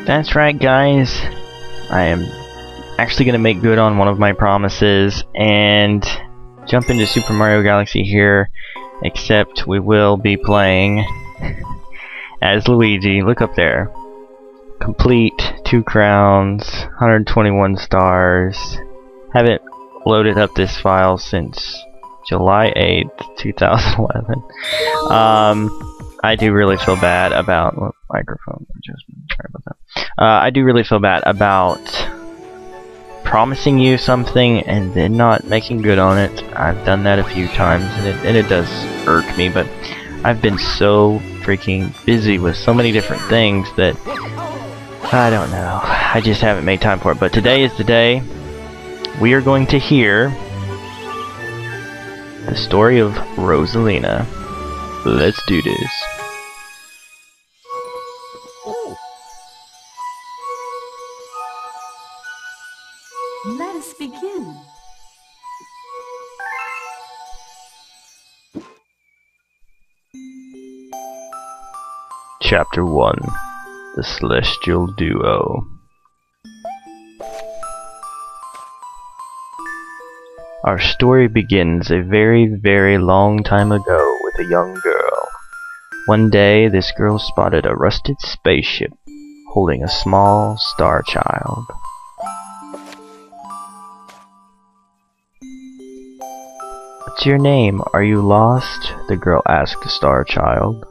That's right, guys. I am actually going to make good on one of my promises and jump into Super Mario Galaxy here, except we will be playing as Luigi. Look up there. Complete 2 crowns, 121 stars. Haven't loaded up this file since July 8th, 2011. I do really feel bad about microphone adjustment. Sorry about that. I do really feel bad about promising you something and then not making good on it. I've done that a few times, and it does irk me. But I've been so freaking busy with so many different things that I don't know. I just haven't made time for it. But today is the day. We are going to hear the story of Rosalina. Let's do this. Let us begin. Chapter 1. The Celestial Duo. Our story begins a very, very long time ago with a young girl. One day, this girl spotted a rusted spaceship holding a small star child. "What's your name? Are you lost?" the girl asked the star child.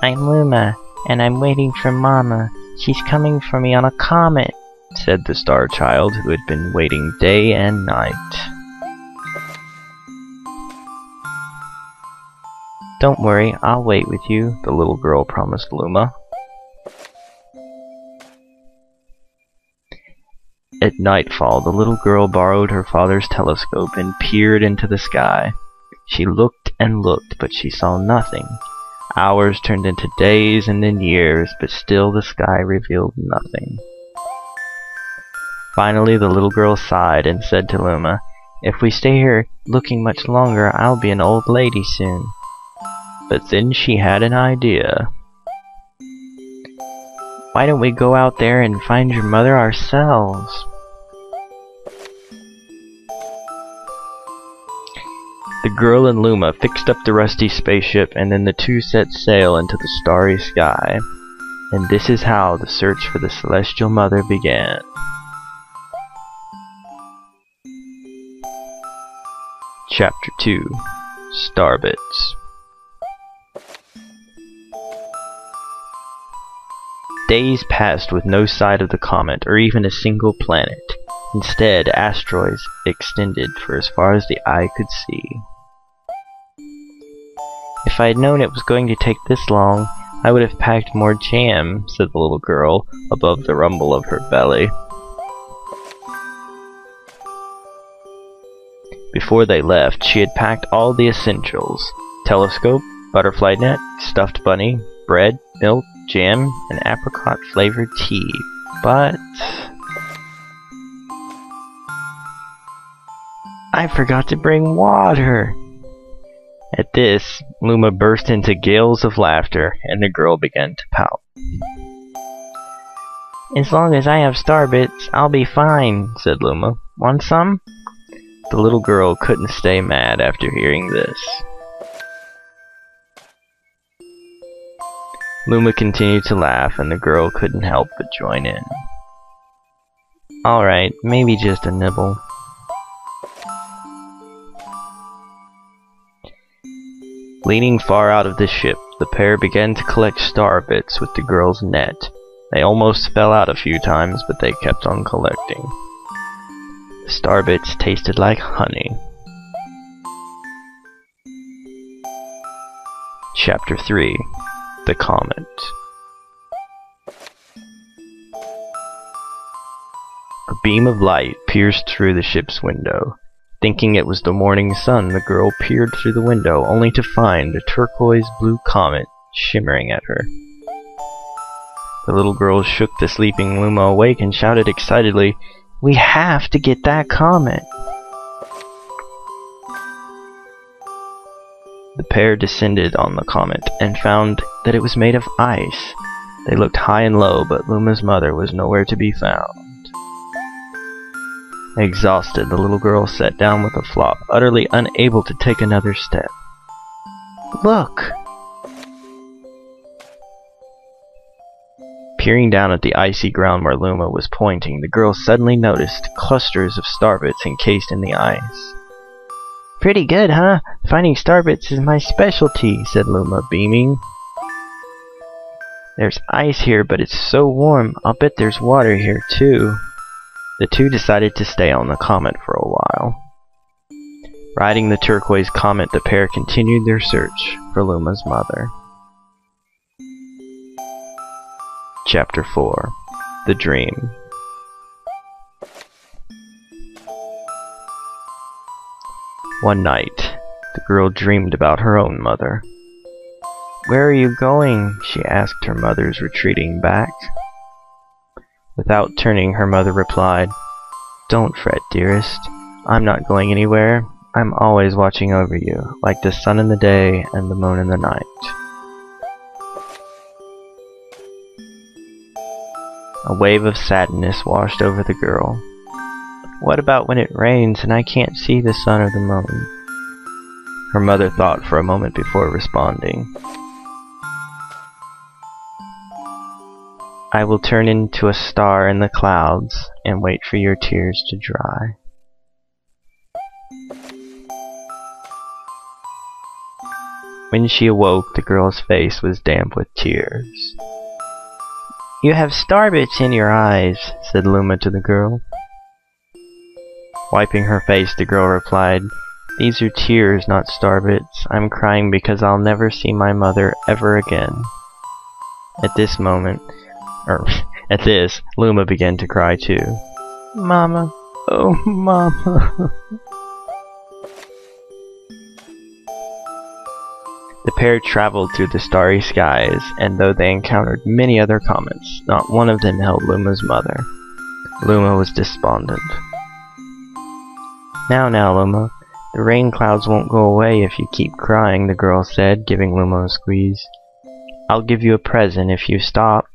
"I'm Luma, and I'm waiting for Mama. She's coming for me on a comet," said the star child, who had been waiting day and night. "Don't worry, I'll wait with you," the little girl promised Luma. At nightfall, the little girl borrowed her father's telescope and peered into the sky. She looked and looked, but she saw nothing. Hours turned into days and then years, but still the sky revealed nothing. Finally, the little girl sighed and said to Luma, "If we stay here looking much longer, I'll be an old lady soon." But then she had an idea. "Why don't we go out there and find your mother ourselves?" The girl and Luma fixed up the rusty spaceship, and then the two set sail into the starry sky. And this is how the search for the Celestial Mother began. Chapter 2. Starbits. Days passed with no sight of the comet or even a single planet. Instead, asteroids extended for as far as the eye could see. "If I had known it was going to take this long, I would have packed more jam," said the little girl above the rumble of her belly. Before they left, she had packed all the essentials: telescope, butterfly net, stuffed bunny, bread, milk, jam, and apricot-flavored tea. But I forgot to bring water. At this, Luma burst into gales of laughter, and the girl began to pout. "As long as I have starbits, I'll be fine," said Luma. "Want some?" The little girl couldn't stay mad after hearing this. Luma continued to laugh, and the girl couldn't help but join in. "Alright, maybe just a nibble." Leaning far out of the ship, the pair began to collect star bits with the girl's net. They almost fell out a few times, but they kept on collecting. The star bits tasted like honey. Chapter 3. The Comet. A beam of light pierced through the ship's window. Thinking it was the morning sun, the girl peered through the window, only to find a turquoise-blue comet shimmering at her. The little girl shook the sleeping Luma awake and shouted excitedly, "We have to get that comet!" The pair descended on the comet and found that it was made of ice. They looked high and low, but Luma's mother was nowhere to be found. Exhausted, the little girl sat down with a flop, utterly unable to take another step. Look! Peering down at the icy ground where Luma was pointing, the girl suddenly noticed clusters of starbits encased in the ice. Pretty good, huh? Finding starbits is my specialty, said Luma, beaming. There's ice here, but it's so warm. I'll bet there's water here, too. The two decided to stay on the comet for a while. Riding the turquoise comet, the pair continued their search for Luma's mother. Chapter 4. The Dream. One night, the girl dreamed about her own mother. Where are you going? She asked her mother's retreating back. Without turning, her mother replied, Don't fret, dearest. I'm not going anywhere. I'm always watching over you, like the sun in the day and the moon in the night. A wave of sadness washed over the girl. What about when it rains and I can't see the sun or the moon? Her mother thought for a moment before responding. I will turn into a star in the clouds and wait for your tears to dry. When she awoke, the girl's face was damp with tears. You have starbits in your eyes, said Luma to the girl. Wiping her face, the girl replied, These are tears, not starbits. I'm crying because I'll never see my mother ever again. At this, Luma began to cry too. Mama, oh Mama. The pair traveled through the starry skies, and though they encountered many other comets, not one of them held Luma's mother. Luma was despondent. Now, Luma, the rain clouds won't go away if you keep crying, the girl said, giving Luma a squeeze. I'll give you a present if you stop.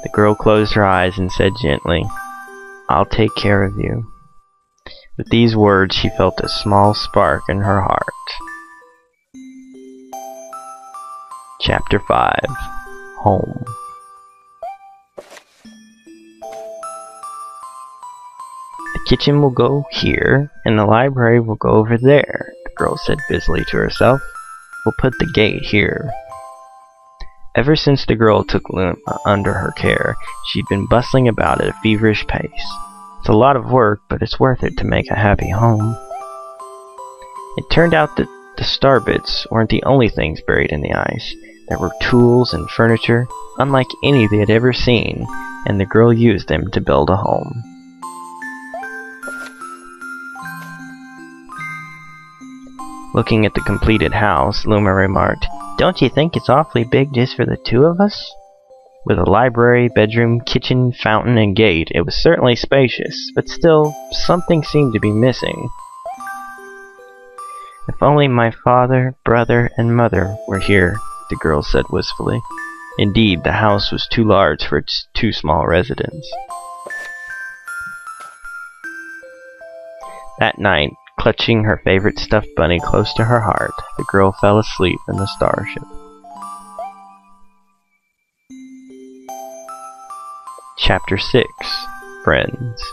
The girl closed her eyes and said gently, I'll take care of you. With these words, she felt a small spark in her heart. Chapter 5. Home. The kitchen will go here, and the library will go over there, the girl said busily to herself. We'll put the gate here. Ever since the girl took Luma under her care, she'd been bustling about at a feverish pace. It's a lot of work, but it's worth it to make a happy home. It turned out that the starbits weren't the only things buried in the ice. There were tools and furniture, unlike any they had ever seen, and the girl used them to build a home. Looking at the completed house, Luma remarked, Don't you think it's awfully big just for the two of us? With a library, bedroom, kitchen, fountain, and gate, it was certainly spacious, but still, something seemed to be missing. If only my father, brother, and mother were here, the girl said wistfully. Indeed, the house was too large for its two small residents. That night, clutching her favorite stuffed bunny close to her heart, the girl fell asleep in the starship. Chapter 6. Friends.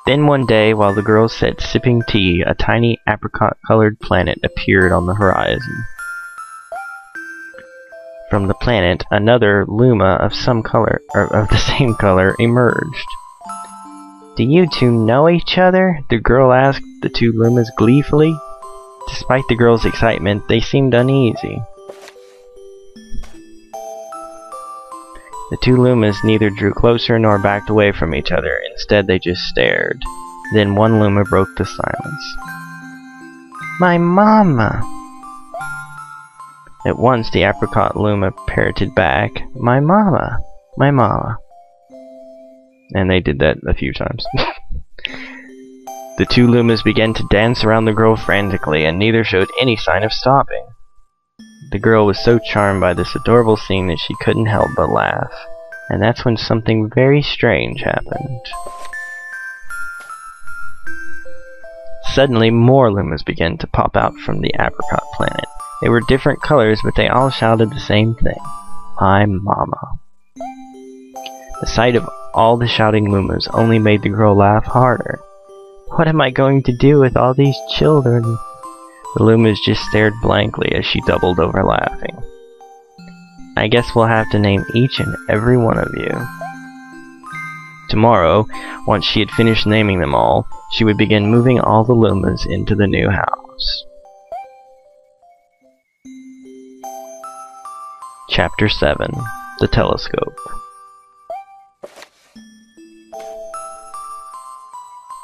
Then one day, while the girls sat sipping tea, a tiny apricot-colored planet appeared on the horizon. From the planet, another Luma of the same color emerged. Do you two know each other? The girl asked the two Lumas gleefully. Despite the girl's excitement, they seemed uneasy. The two Lumas neither drew closer nor backed away from each other. Instead, they just stared. Then one Luma broke the silence. My mama! At once, the apricot Luma parroted back, My mama! My mama! And they did that a few times. The two Lumas began to dance around the girl frantically, and neither showed any sign of stopping. The girl was so charmed by this adorable scene that she couldn't help but laugh. And that's when something very strange happened. Suddenly, more Lumas began to pop out from the apricot planet. They were different colors, but they all shouted the same thing. My mama. The sight of all the shouting Lumas only made the girl laugh harder. What am I going to do with all these children? The Lumas just stared blankly as she doubled over laughing. I guess we'll have to name each and every one of you. Tomorrow, once she had finished naming them all, she would begin moving all the Lumas into the new house. Chapter 7. The Telescope.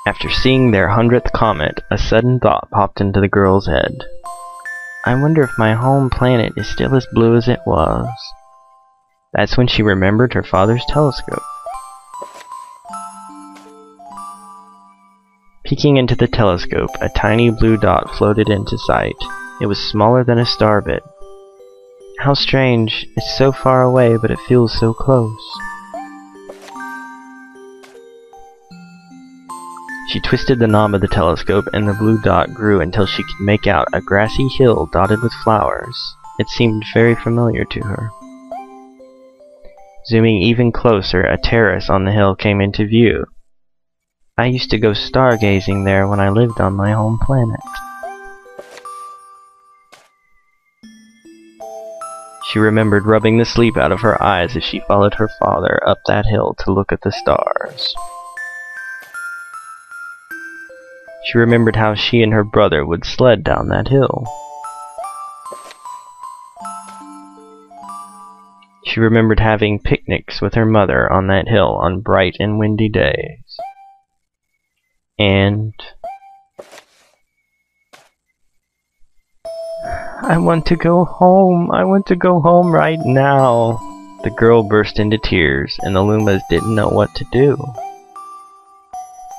After seeing their 100th comet, a sudden thought popped into the girl's head. I wonder if my home planet is still as blue as it was. That's when she remembered her father's telescope. Peeking into the telescope, a tiny blue dot floated into sight. It was smaller than a star bit. How strange, it's so far away, but it feels so close. She twisted the knob of the telescope, and the blue dot grew until she could make out a grassy hill dotted with flowers. It seemed very familiar to her. Zooming even closer, a terrace on the hill came into view. I used to go stargazing there when I lived on my home planet. She remembered rubbing the sleep out of her eyes as she followed her father up that hill to look at the stars. She remembered how she and her brother would sled down that hill. She remembered having picnics with her mother on that hill on bright and windy days. And I want to go home. I want to go home right now. The girl burst into tears, and the Lumas didn't know what to do.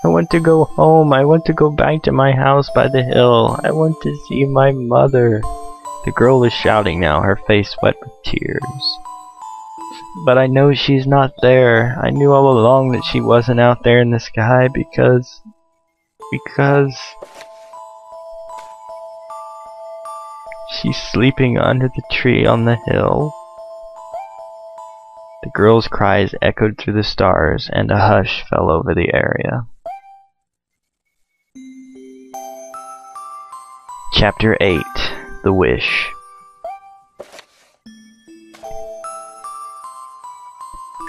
I want to go home. I want to go back to my house by the hill. I want to see my mother. The girl was shouting now, her face wet with tears. But I know she's not there. I knew all along that she wasn't out there in the sky because she's sleeping under the tree on the hill. The girl's cries echoed through the stars, and a hush fell over the area. Chapter 8. The Wish.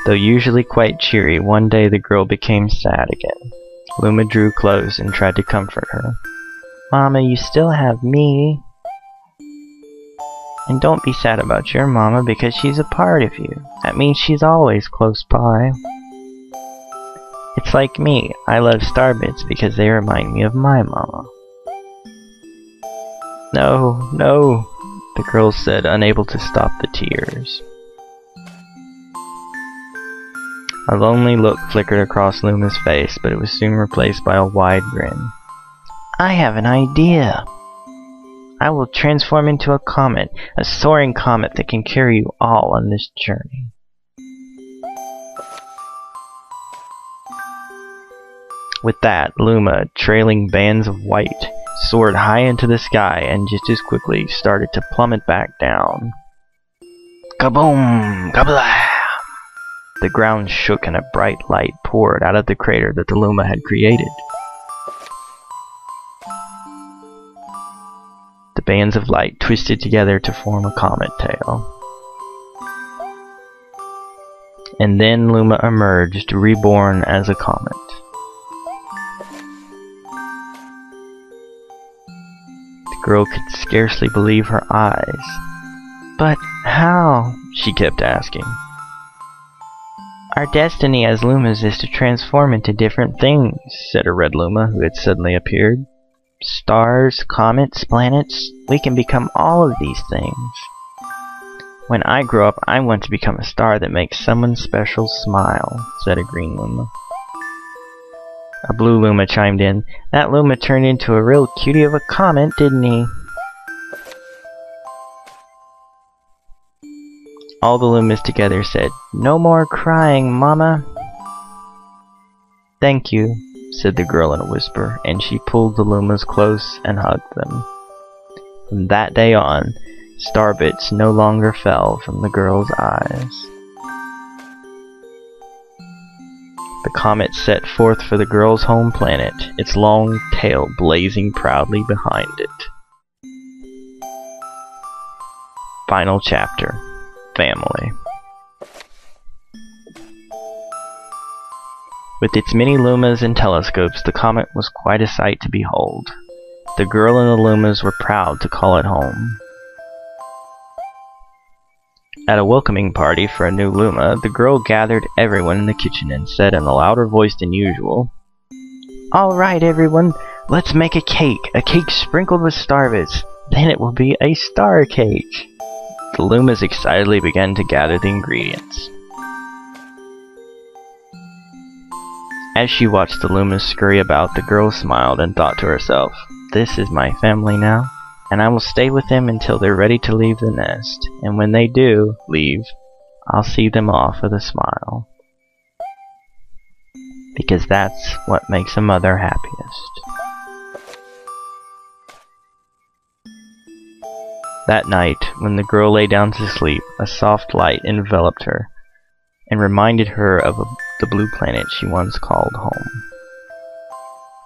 Though usually quite cheery, one day the girl became sad again. Luma drew close and tried to comfort her. Mama, you still have me. And don't be sad about your mama because she's a part of you. That means she's always close by. It's like me. I love starbits because they remind me of my mama. No, no, the girl said, unable to stop the tears. A lonely look flickered across Luma's face, but it was soon replaced by a wide grin. I have an idea. I will transform into a comet, a soaring comet that can carry you all on this journey. With that, Luma, trailing bands of white, soared high into the sky and just as quickly started to plummet back down. Kaboom! Kablam! The ground shook and a bright light poured out of the crater that the Luma had created. The bands of light twisted together to form a comet tail. And then Luma emerged, reborn as a comet. The girl could scarcely believe her eyes. But how? She kept asking. Our destiny as Lumas is to transform into different things, said a red Luma who had suddenly appeared. Stars, comets, planets, we can become all of these things. When I grow up, I want to become a star that makes someone special smile, said a green Luma. A blue Luma chimed in. That Luma turned into a real cutie of a comet, didn't he? All the Lumas together said, "No more crying, Mama." "Thank you," said the girl in a whisper, and she pulled the Lumas close and hugged them. From that day on, starbits no longer fell from the girl's eyes. The comet set forth for the girl's home planet, its long tail blazing proudly behind it. Final chapter. Family. With its many lumas and telescopes, the comet was quite a sight to behold. The girl and the lumas were proud to call it home. At a welcoming party for a new luma, the girl gathered everyone in the kitchen and said in a louder voice than usual, "All right, everyone, let's make a cake sprinkled with starbits. Then it will be a star cake." The lumas excitedly began to gather the ingredients. As she watched the lumas scurry about, the girl smiled and thought to herself, "This is my family now, and I will stay with them until they're ready to leave the nest. And when they do leave, I'll see them off with a smile. Because that's what makes a mother happiest." That night, when the girl lay down to sleep, a soft light enveloped her and reminded her of the blue planet she once called home.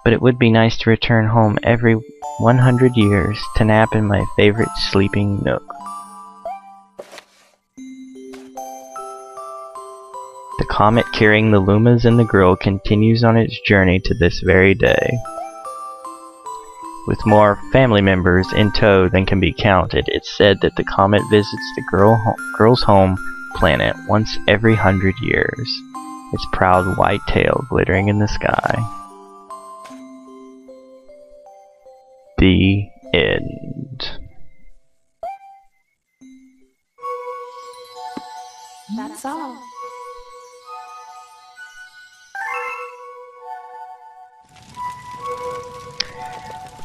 But it would be nice to return home every 100 years to nap in my favorite sleeping nook. The comet carrying the lumas and the girl continues on its journey to this very day. With more family members in tow than can be counted, it's said that the comet visits the girl's home planet once every 100 years, its proud white tail glittering in the sky. The end. That's all.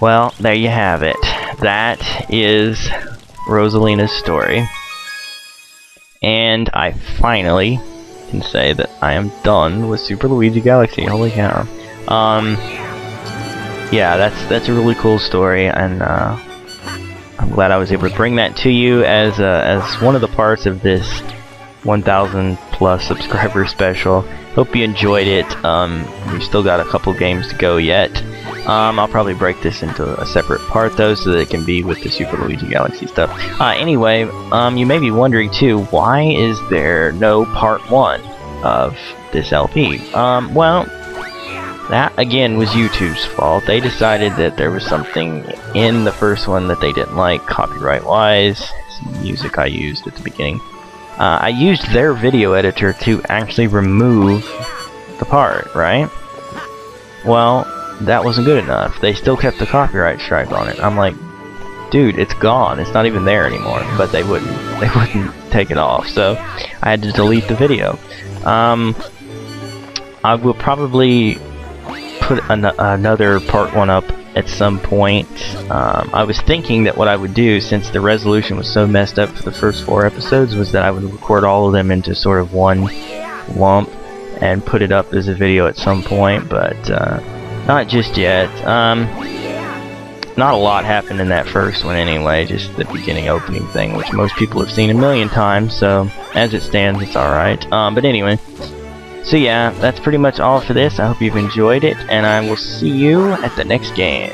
Well, there you have it. That is Rosalina's story. And I finally can say that I am done with Super Luigi Galaxy. Holy cow. Yeah, that's a really cool story, and I'm glad I was able to bring that to you as one of the parts of this 1,000 plus subscriber special. Hope you enjoyed it. We've still got a couple games to go yet. I'll probably break this into a separate part though, so that it can be with the Super Luigi Galaxy stuff. Anyway, you may be wondering too, why is there no part 1 of this LP? Well, that again was YouTube's fault. They decided that there was something in the first one that they didn't like, copyright wise. Some music I used at the beginning. I used their video editor to actually remove the part, right? Well, that wasn't good enough. They still kept the copyright strike on it. I'm like, dude, it's gone. It's not even there anymore. But they wouldn't take it off. So I had to delete the video. I will probably put another part 1 up at some point. I was thinking that what I would do, since the resolution was so messed up for the first 4 episodes, was that I would record all of them into sort of one lump and put it up as a video at some point, but not just yet. Not a lot happened in that first one anyway, just the beginning opening thing, which most people have seen a million times, so as it stands, it's alright. But anyway, so yeah, that's pretty much all for this. I hope you've enjoyed it, and I will see you at the next game.